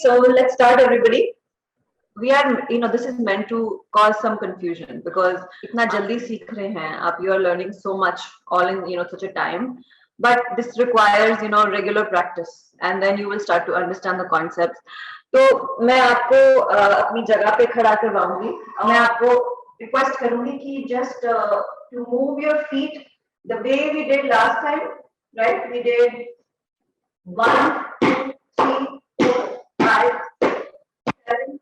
so let's start, everybody. We are, this is meant to cause some confusion because itna jaldi seekh rahe hain aap, you are learning so much all in such a time, but this requires regular practice, and then you will start to understand the concepts. तो मैं आपको अपनी जगह पे खड़ा करवाऊंगी, मैं आपको request करूंगी कि just to move your feet the way we did last time, right? We did 1 2 3 4 5 7,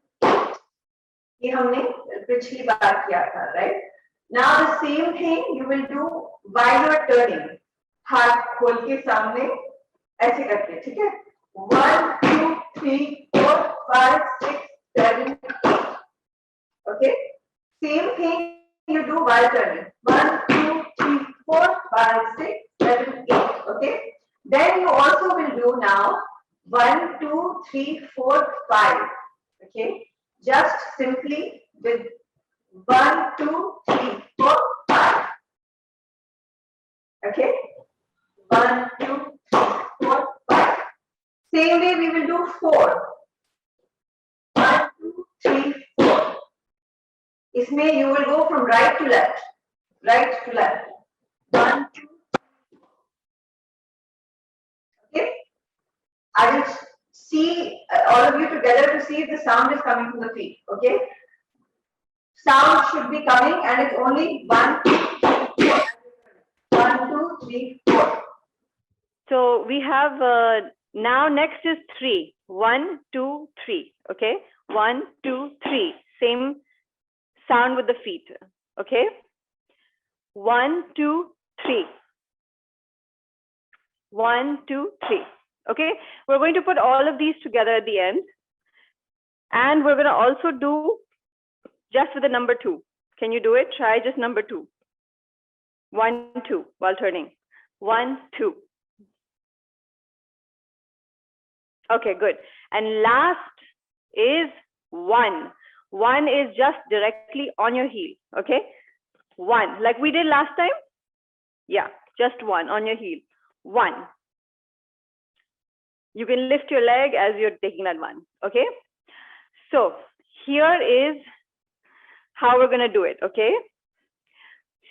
ये हमने पिछली बार किया था, right? Now the same thing you will do while you are turning. हाथ खोल के सामने ऐसे करके, ठीक है? 1 2 3 4 5 6 7 8. Okay? Same thing you do while turning. 1 2 3 4 5 6 7 8. Okay? Then you also will do now 1 2 3 4 5. Okay? Just simply with 1 2 3 4 5. Okay? 1 2 3 4 5. Same way we will do 4. 1 2 3 4. इसमें you will go from right to left. Right to left. 1 2. Okay? I will see all of you together to see if the sound is coming from the feet. Okay? Sound should be coming, and it's only 1 2 3 4. 1 2 3 4. So we have now next is 3. 1 2 3. Okay? 1 2 3. Same sound with the feet. Okay? 1 2 3. 1 2 3. Okay? We're going to put all of these together at the end, and we're going to also do just with the number 2. Can you do it? Try just number 2. 1 2 while turning. 1 2. Okay, good. And last is 1. 1 is just directly on your heel. Okay? 1, like we did last time. Yeah, just 1 on your heel. 1. You can lift your leg as you're taking that 1. Okay? So here is how we're going to do it. Okay?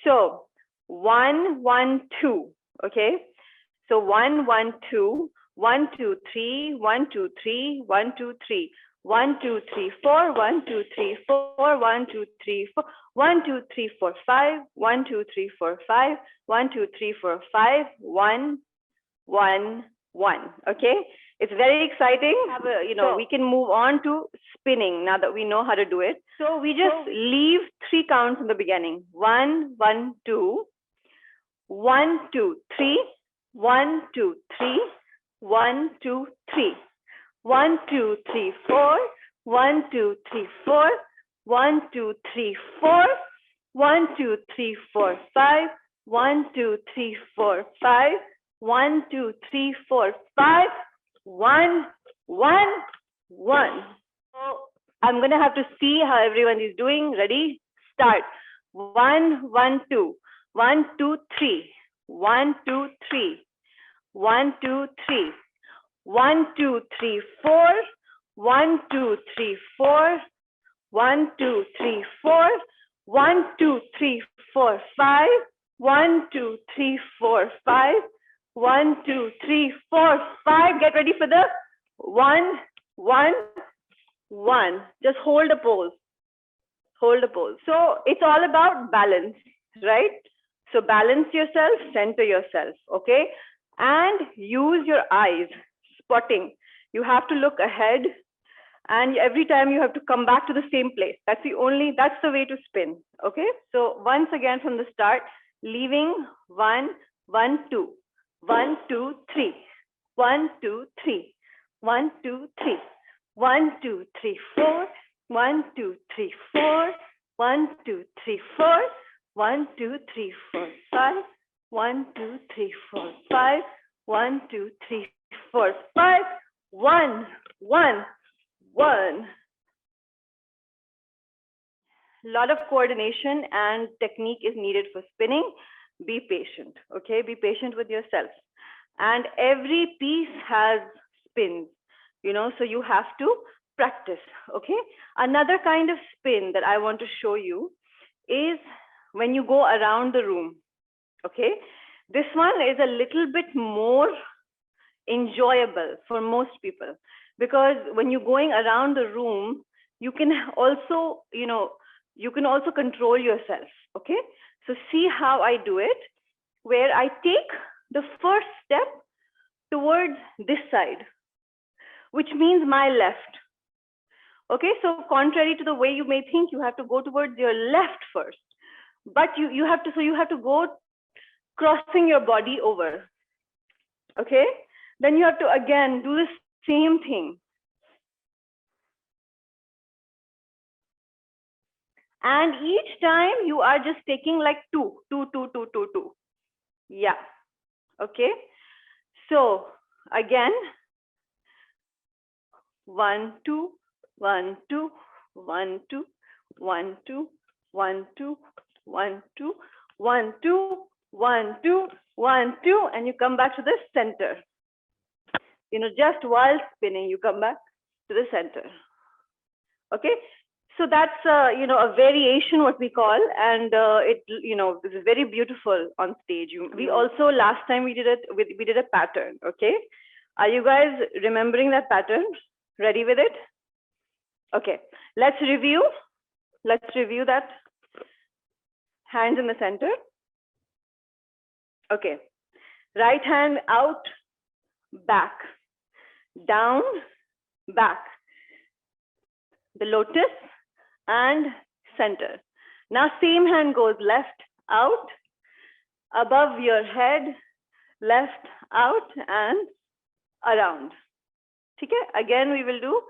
So 1 1 2. Okay? So 1 1 2. 1 2 3 1 2 3 1 2 3 1 2 3 4 1 2 3 4 1 2 3 4 1 2 3 4 5 1 2 3 4 5 1 2 3 4 5 1 1 1. Okay, it's very exciting. We can move on to spinning now that we know how to do it. So we just leave 3 counts in the beginning. 1 1 2 1 2 3 1 2 3 1 2 3 1 2 3 4 1 2 3 4 1 2 3 4 1 2 3 4 5 1 2 3 4 5 1 2 3 4 5 1 1 1. So I'm going to have to see how everyone is doing. Ready? Start. 1 1 2 1 2 3 1 2 3 1 2 3 1 2 3 4 1 2 3 4 1 2 3 4 1 2 3 4 5 1 2 3 4 5 1 2 3 4 5. Get ready for the 1 1 1. Just hold a pose. Hold a pose. So it's all about balance, right? So balance yourself, center yourself, okay? And use your eyes, spotting. You have to look ahead, and every time you have to come back to the same place. That's the way to spin, okay? So once again from the start, leaving 1 1 2 1 2 3 1 2 3 1 2 3 1 2 3 4 1 2 3 4 1 2 3 4 1 2 3 4 5 1 2 3 4 5 1 2 3 4 5 1 1 1. Lot of coordination and technique is needed for spinning. Be patient, okay? Be patient with yourself. And every piece has spins. so you have to practice. Okay. Another kind of spin that I want to show you is when you go around the room. Okay. This one is a little bit more enjoyable for most people, because when you're going around the room, you can also, control yourself. Okay. So see how I do it, where I take the first step towards this side, which means my left. Okay, so contrary to the way you may think, you have to go towards your left first, but you have to go crossing your body over. Okay, then you have to again do the same thing. And each time you are just taking like two. Yeah. Okay. So again, 1 2 1 2 1 2 1 2 1 2 1 2 1 2 1 2 1 2, and you come back to the center. Just while spinning, you come back to the center. Okay. So that's a variation, what we call, and this is very beautiful on stage. We also, last time we did a pattern. Okay, are you guys remembering that pattern? Ready with it? Okay, let's review that. Hands in the center. Okay, right hand out, back, down, back, the lotus, and center. Now same hand goes left, out, above your head, left, out, and around. Okay, again we will do.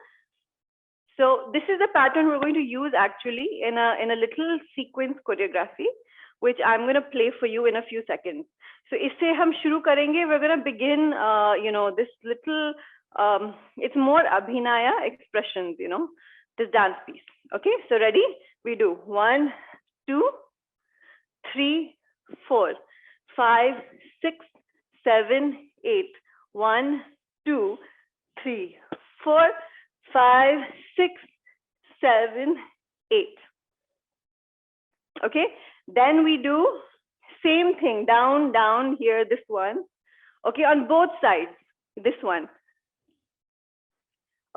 So this is the pattern we're going to use actually in a little sequence choreography, which I'm going to play for you in a few seconds. So isse hum shuru karenge. We're going to begin, this little, it's more abhinaya expressions, this dance piece. Okay, so ready? We do 1 2 3 4 5 6 7 8. 1 2 3 4 5 6 7 8. Okay, then we do same thing, down here, this one. Okay, on both sides, this one.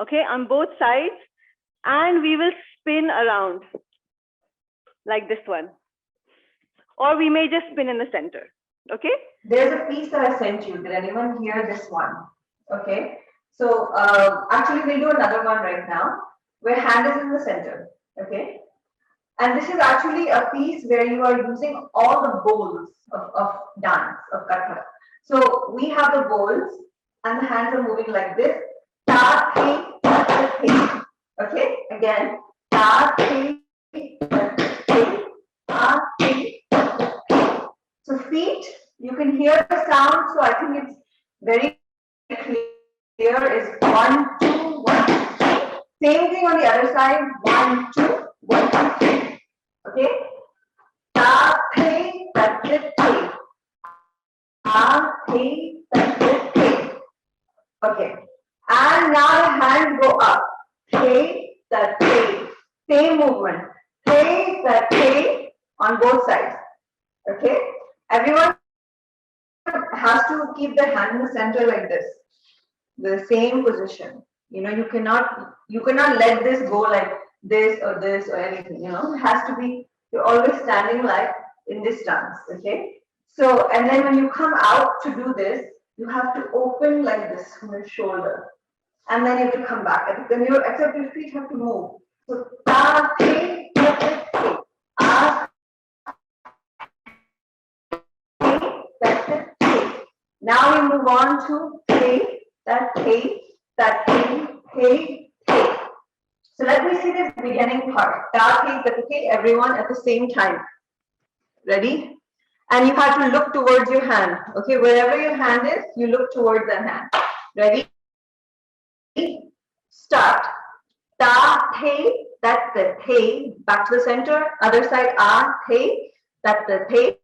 Okay, on both sides, and we will spin around like this one, or we may just spin in the center. Okay, there's a piece that I sent you. Did anyone hear this one? Okay, so actually we'll do another one right now where hand is in the center. Okay, and this is actually a piece where you are using all the bowls of dance, of Kathak. So we have the bowls and the hands are moving like this. Ta, thi, ta, thi. Okay, again. Ta, thi, ta, thi, ta, thi, ta, thi. So feet, you can hear the sound. So I think it's very clear. Is 1 2 1 2 3. Same thing on the other side. 1 2 1 2 3. Okay. Ta, thi, ta, thi, thi. Ta, thi, ta, thi, thi. Okay. And now the hands go up. Thi, ta, thi. Same movement. Thi, ta, thi on both sides. Okay. Everyone has to keep their hand in the center like this. The same position. You cannot let this go like this or anything. It has to be, you're always standing like in this stance. Okay. So, and then when you come out to do this, you have to open like this from your shoulder, and then you have to come back. And except your feet have to move. So ta, thi, ta, thi, thi. Ah, thi, ta, thi, thi. Now we move on to thi, ta, thi, ta, thi, thi, thi. So let me see this beginning part. Ta, thi, ta, thi, everyone at the same time. Ready? And you have to look towards your hand. Okay, wherever your hand is, you look towards that hand. Ready? Start. Ta, thi, that the thi, back to the center. Other side, ah, thi, that the thi,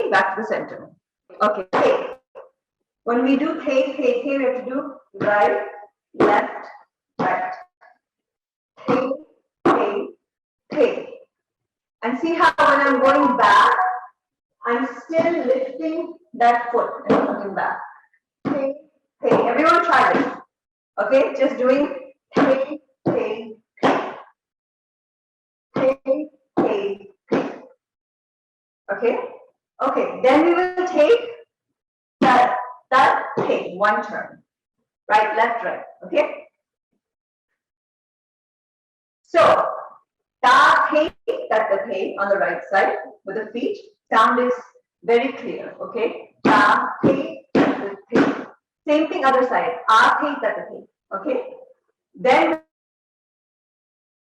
back to the center. Okay, thi. When we do thi, thi, thi, we have to do right, left, right. Thay, thay, thay. And see how when I'm going back, I'm still lifting that foot and coming back. Thay, thay. Everyone try this. Okay, just doing thay, thay, thay. Thay, thay, thay. Okay? Okay, then we will take that thay, one turn. Right, left, right. Okay? So, ta, thay, tat, the thay on the right side with the feet. Sound is very clear. Okay? Ta, thay, tat, the thay. Same thing other side. A, thay, tat, the thay. Okay? Then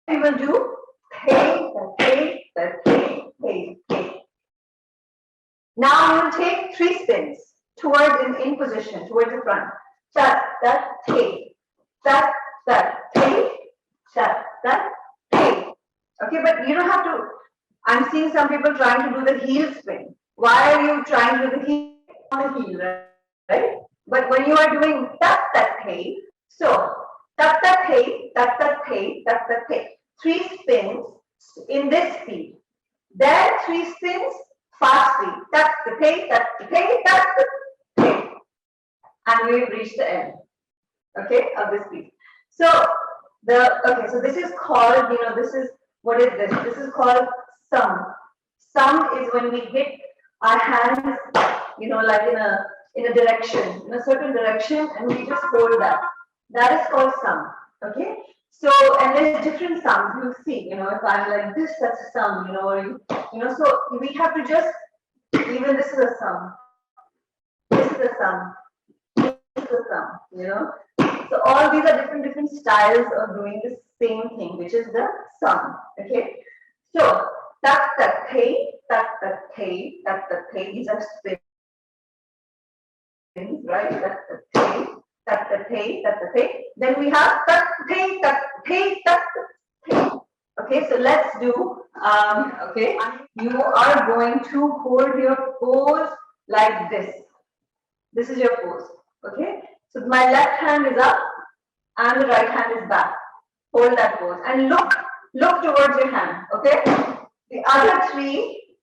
we will do thay, thay, thay, thay, thay. Now we will take 3 spins towards in position, towards the front. Tat, tat, thay. Tat, tat, thay. Tat, tat, thay. Okay, but you don't have to. I'm seeing some people trying to do the heel spin. Why are you trying to do the heel on the heel, right? But when you are doing tat, tat, thay, so tat, tat, thay, tat, tat, thay, tat, tat, thay. 3 spins in this speed. Then 3 spins fast speed. Tat, tat, thay, tat, tat, thay, tat, tat, thay. And we've reached the end. Okay, of this piece. So so this is called, this is, what is this? This is called sum. Sum is when we hit our hands, like in a direction, in a certain direction, and we just hold that. That is called sum. Okay. So, and there's different sums. You see, if I'm like this, that's a sum. So we have to just, even this is a sum. This is a sum. This is a sum. So all these are different styles of doing the same thing, which is the sum. Okay. So tat, tat, thay, tat, tat, thay, tat, tat, thay. These are spins, right? Tat, tat, thay, tat, tat, thay, tat, tat, thay. Then we have tat, thay, tat, thay, tat, thay. Okay. So let's do. Okay. You are going to hold your pose like this. This is your pose. Okay. So my left hand is up and the right hand is back. Hold that pose and look towards your hand. Okay. The other 3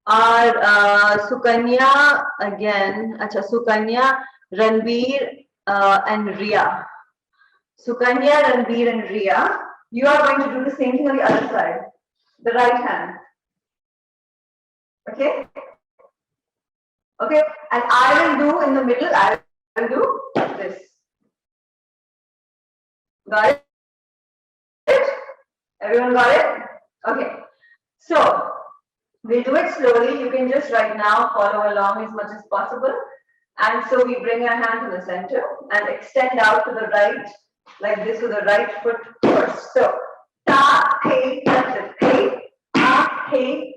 are Sukanya again. Acha, Sukanya, Ranbir, and Ria. Sukanya, Ranbir, and Ria. You are going to do the same thing on the other side. The right hand. Okay. Okay. And I will do in the middle. I will do this. Got it? Everyone got it? Okay. So we'll do it slowly. You can just right now follow along as much as possible. And so we bring our hand to the center and extend out to the right, like this with the right foot first. So ta, thay, tat, thay, ta, thay,